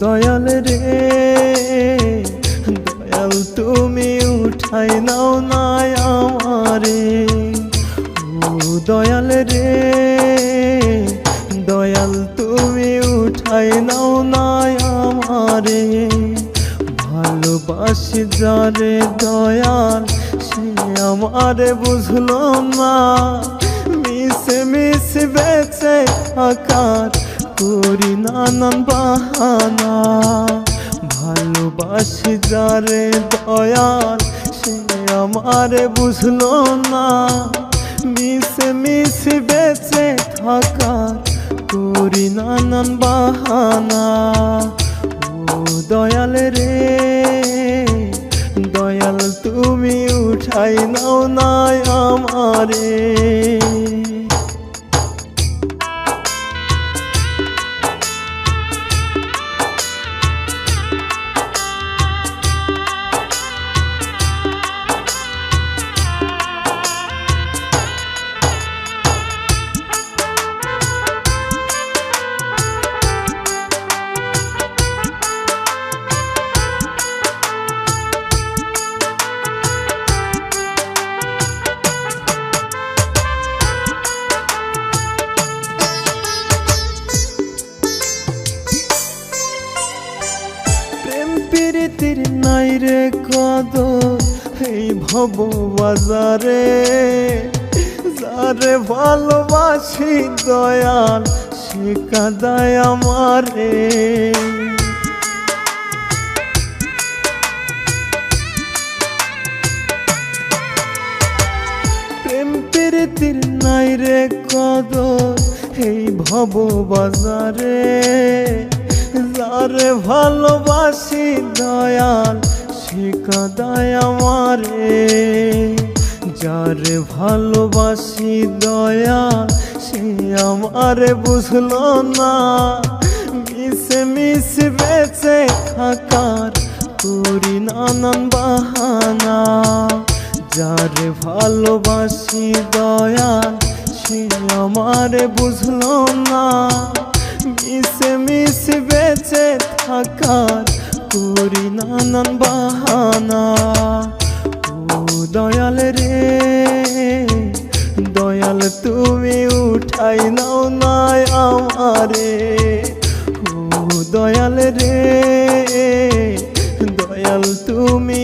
দয়াল রে দয়াল তুমি উঠাই নাও না আমারে। ও দয়াল রে দয়াল তুমি উঠাই নাও না আমারে। ভালোবাসি যারে দয়াল সে আমারে বুঝলো না, মিশে মিশে বেঁচে থাকার করি নানান বাহানা। ভালোবাসি যারে দয়াল সে আমারে বুঝলো না, মিশে মিশে বেঁচে থাকার করি নানান বাহানা। ও দয়াল রে দয়াল তুমি উঠাই নাও না আমারে। প্রীতির নাই রে কদর এই ভব বাজারে, যারে ভালোবাসি দয়াল সে কাঁদায় আমারে। প্রেম প্রীতির নাই রে কদর এই ভব বাজারে, যারে ভালোবাসি দয়াল সে কাঁদায় আমারে। যারে ভালোবাসি দয়াল সে আমারে বুঝলো না, মিশে মিশে বেঁচে থাকার করি নানান বাহানা। যারে ভালোবাসি দয়াল সে আমারে বুঝলো না, মিশে মিশে বেঁচে থাকার করি নানান বাহানা। ও দয়াল রে দয়াল তুমি উঠাই নাও না আমারে। ও দয়াল রে দয়াল তুমি